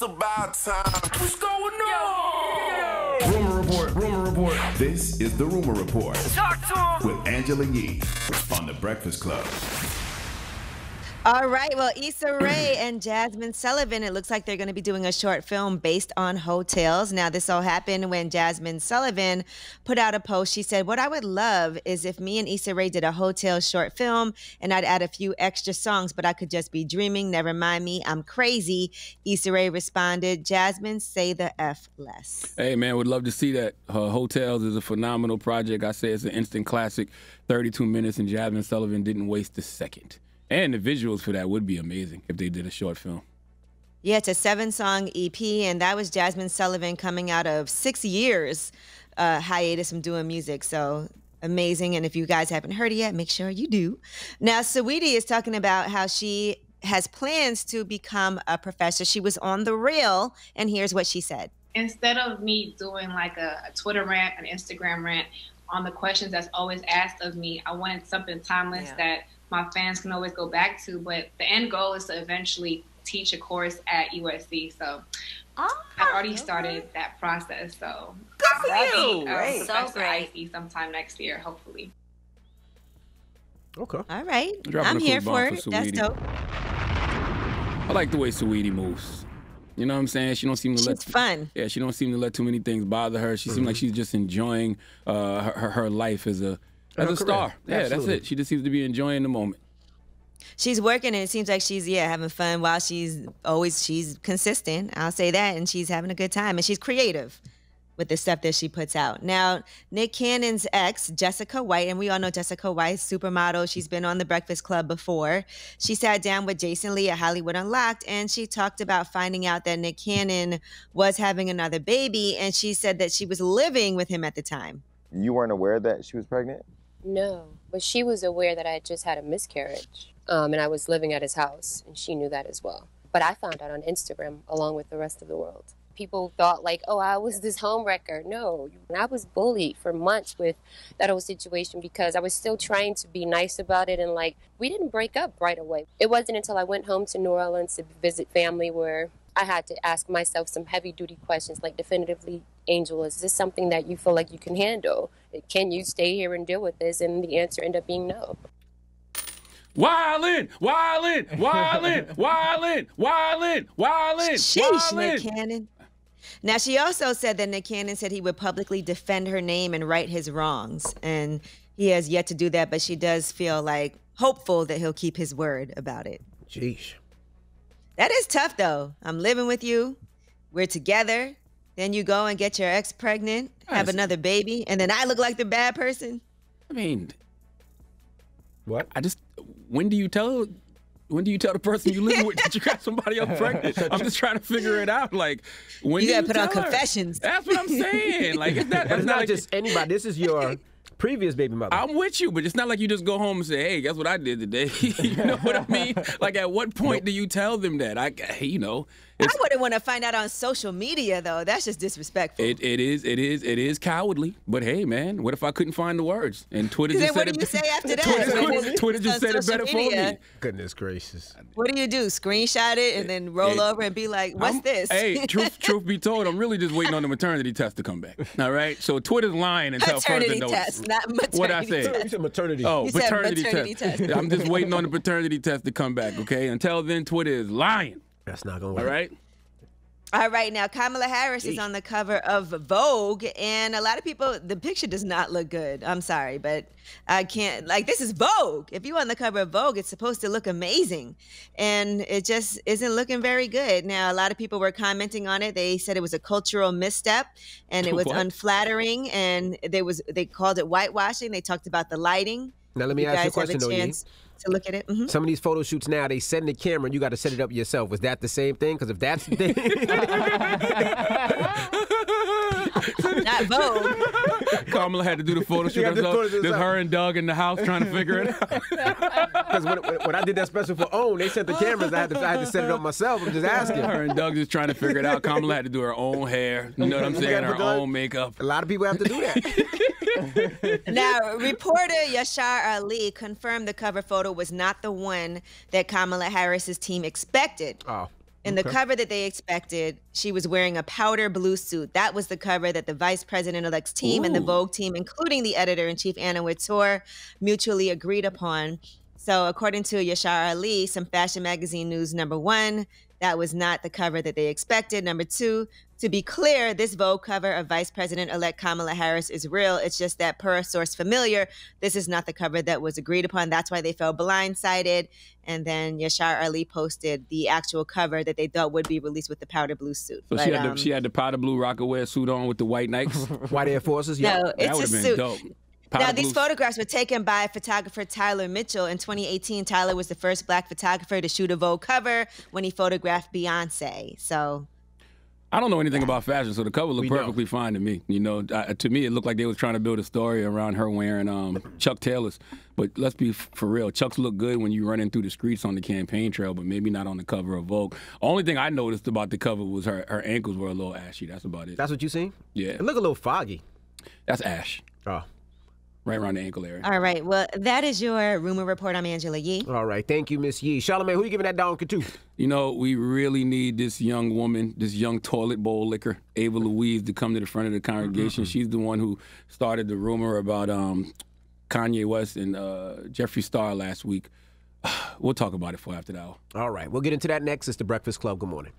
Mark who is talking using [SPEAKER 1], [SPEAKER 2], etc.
[SPEAKER 1] It's about time. What's going on?
[SPEAKER 2] Rumor Report, Rumor Report. This is the Rumor Report.
[SPEAKER 1] Talk to him.
[SPEAKER 2] With Angela Yee on The Breakfast Club.
[SPEAKER 3] All right, well, Issa Rae and Jasmine Sullivan, it looks like they're going to be doing a short film based on hotels. Now, this all happened when Jasmine Sullivan put out a post. She said, what I would love is if me and Issa Rae did a hotel short film and I'd add a few extra songs, but I could just be dreaming. Never mind me, I'm crazy. Issa Rae responded, Jasmine, say the F less.
[SPEAKER 4] Hey, man, would love to see that. Hotels is a phenomenal project. I say it's an instant classic, 32 minutes, and Jasmine Sullivan didn't waste a second. And the visuals for that would be amazing if they did a short film.
[SPEAKER 3] Yeah, it's a 7-song EP, and that was Jasmine Sullivan coming out of 6 years hiatus from doing music. So amazing. And if you guys haven't heard it yet, make sure you do. Now, Saweetie is talking about how she has plans to become a professor. She was on The Real, and here's what she said.
[SPEAKER 5] Instead of me doing like a Twitter rant, an Instagram rant on the questions that's always asked of me, I wanted something timeless that my fans can always go back to, but the end goal is to eventually teach a course at USC. So I've already started that process. So
[SPEAKER 3] Good for you.
[SPEAKER 5] Professor Icy sometime next year, hopefully.
[SPEAKER 6] Okay.
[SPEAKER 3] All right.
[SPEAKER 4] Dropping
[SPEAKER 3] I'm
[SPEAKER 4] a
[SPEAKER 3] here
[SPEAKER 4] food
[SPEAKER 3] for
[SPEAKER 4] bomb
[SPEAKER 3] it.
[SPEAKER 4] for
[SPEAKER 3] That's
[SPEAKER 4] Saweetie.
[SPEAKER 3] dope.
[SPEAKER 4] I like the way Saweetie moves. You know what I'm saying? She don't seem to
[SPEAKER 3] She's fun.
[SPEAKER 4] Yeah, she don't seem to let too many things bother her. She seems like she's just enjoying her life as a star. Yeah,
[SPEAKER 6] Absolutely.
[SPEAKER 4] that's it. She just seems to be enjoying the moment.
[SPEAKER 3] She's working, and it seems like she's, having fun while she's consistent. I'll say that. And she's having a good time. And she's creative with the stuff that she puts out. Now, Nick Cannon's ex, Jessica White, and we all know Jessica White, supermodel. She's been on The Breakfast Club before. She sat down with Jason Lee at Hollywood Unlocked, and she talked about finding out that Nick Cannon was having another baby, and she said that she was living with him at the time.
[SPEAKER 7] You weren't aware that she was pregnant?
[SPEAKER 8] No, but she was aware that I had just had a miscarriage, and I was living at his house, and she knew that as well. But I found out on Instagram along with the rest of the world. People thought like, oh, I was this homewrecker. No, I was bullied for months with that whole situation because I was still trying to be nice about it. And like, we didn't break up right away. It wasn't until I went home to New Orleans to visit family where I had to ask myself some heavy duty questions like definitively, Angel, is this something that you feel like you can handle? Can you stay here and deal with this? And the answer ended up being no.
[SPEAKER 4] Wildin', wildin', wildin', wildin', wildin', wildin',
[SPEAKER 3] Sheesh, Nick Cannon. Now, she also said that Nick Cannon said he would publicly defend her name and right his wrongs. And he has yet to do that, but she does feel like hopeful that he'll keep his word about it.
[SPEAKER 6] Jeez.
[SPEAKER 3] That is tough, though. I'm living with you. We're together. Then you go and get your ex pregnant, have another baby, and then I look like the bad person.
[SPEAKER 4] I mean,
[SPEAKER 6] what?
[SPEAKER 4] When do you tell the person you live with that you got somebody else pregnant? I'm just trying to figure it out. Like, when
[SPEAKER 3] you
[SPEAKER 4] do
[SPEAKER 3] gotta put on
[SPEAKER 4] tell her?
[SPEAKER 3] confessions.
[SPEAKER 4] That's what I'm saying. Like, it's not,
[SPEAKER 6] But it's not
[SPEAKER 4] like,
[SPEAKER 6] just anybody. This is your previous baby mother.
[SPEAKER 4] I'm with you, but it's not like you just go home and say, hey, guess what I did today? You know what I mean? Like, at what point do you tell them that? I
[SPEAKER 3] wouldn't want to find out on social media, though. That's just disrespectful.
[SPEAKER 4] It is cowardly. But hey, man, what if I couldn't find the words? And Twitter just
[SPEAKER 3] then
[SPEAKER 4] said
[SPEAKER 3] what do you say after
[SPEAKER 4] that? Twitter just said it better for me.
[SPEAKER 6] Goodness gracious.
[SPEAKER 3] What do you do? Screenshot it and then roll over and be like, what's this?
[SPEAKER 4] Hey, truth be told, I'm really just waiting on the maternity test to come back. All right? So Twitter's lying until further
[SPEAKER 3] Maternity
[SPEAKER 4] notice.
[SPEAKER 3] test, not maternity
[SPEAKER 4] What I said.
[SPEAKER 3] test.
[SPEAKER 6] You said maternity.
[SPEAKER 4] Oh,
[SPEAKER 3] You said
[SPEAKER 4] paternity
[SPEAKER 3] maternity
[SPEAKER 4] test.
[SPEAKER 3] test.
[SPEAKER 4] I'm just waiting on the paternity test to come back, okay? Until then, Twitter is lying.
[SPEAKER 6] That's not going to
[SPEAKER 4] All
[SPEAKER 6] work.
[SPEAKER 4] right?
[SPEAKER 3] All right, now Kamala Harris is on the cover of Vogue, and a lot of people, the picture does not look good. I'm sorry, but I can't, like, this is Vogue. If you're on the cover of Vogue, it's supposed to look amazing, and it just isn't looking very good. Now, a lot of people were commenting on it. They said it was a cultural misstep, and it was unflattering, and they called it whitewashing. They talked about the lighting.
[SPEAKER 6] Now, let me ask you a question, though, Yee.
[SPEAKER 3] To look at it. Mm-hmm.
[SPEAKER 6] Some of these photo shoots now, they send the camera and you got to set it up yourself. Was that the same thing? Because if that's the thing...
[SPEAKER 3] Not Vogue.
[SPEAKER 4] Kamala had to do the photo shoot herself. There's her and Doug in the house trying to figure it out.
[SPEAKER 6] Because when I did that special for OWN, they sent the cameras. I had to set it up myself. I'm just asking.
[SPEAKER 4] Her and Doug just trying to figure it out. Kamala had to do her own hair. You know what I'm saying? Her own makeup.
[SPEAKER 6] A lot of people have to do that.
[SPEAKER 3] Now, reporter Yashar Ali confirmed the cover photo was not the one that Kamala Harris's team expected.
[SPEAKER 6] Oh.
[SPEAKER 3] In the cover that they expected, she was wearing a powder blue suit. That was the cover that the vice president-elect's team and the Vogue team, including the editor-in-chief, Anna Wintour, mutually agreed upon. So according to Yashar Ali, some fashion magazine news, number 1, that was not the cover that they expected. Number 2, to be clear, this Vogue cover of Vice President-elect Kamala Harris is real. It's just that per a source familiar, this is not the cover that was agreed upon. That's why they felt blindsided. And then Yashar Ali posted the actual cover that they thought would be released with the powder blue suit.
[SPEAKER 4] So
[SPEAKER 3] But,
[SPEAKER 4] she had the powder blue Rockaware suit on with the white Nikes?
[SPEAKER 6] White Air Forces?
[SPEAKER 3] No,
[SPEAKER 6] Yeah.
[SPEAKER 3] it's
[SPEAKER 4] That
[SPEAKER 3] a
[SPEAKER 4] would have been
[SPEAKER 3] suit.
[SPEAKER 4] dope.
[SPEAKER 3] Now,
[SPEAKER 4] Powder
[SPEAKER 3] these
[SPEAKER 4] blue-
[SPEAKER 3] photographs were taken by photographer Tyler Mitchell. In 2018, Tyler was the first Black photographer to shoot a Vogue cover when he photographed Beyonce. So
[SPEAKER 4] I don't know anything about fashion, so the cover looked
[SPEAKER 6] We know.
[SPEAKER 4] perfectly fine to me. You know, to me, it looked like they was trying to build a story around her wearing Chuck Taylors. But let's be for real. Chucks look good when you running through the streets on the campaign trail, but maybe not on the cover of Vogue. Only thing I noticed about the cover was her ankles were a little ashy. That's about it.
[SPEAKER 6] That's what you seen?
[SPEAKER 4] Yeah.
[SPEAKER 6] It look a little foggy.
[SPEAKER 4] That's ash.
[SPEAKER 6] Oh.
[SPEAKER 4] Right around the ankle area.
[SPEAKER 3] all right, well, that is your rumor report. I'm Angela Yee.
[SPEAKER 6] All right. Thank you, Miss Yee. Charlamagne, who you giving that donkey to?
[SPEAKER 4] You know, we really need this young woman, this young toilet bowl licker, Ava Louise, to come to the front of the congregation. She's the one who started the rumor about Kanye West and Jeffree Star last week. We'll talk about it for after the hour.
[SPEAKER 6] All right. We'll get into that next. It's The Breakfast Club. Good morning.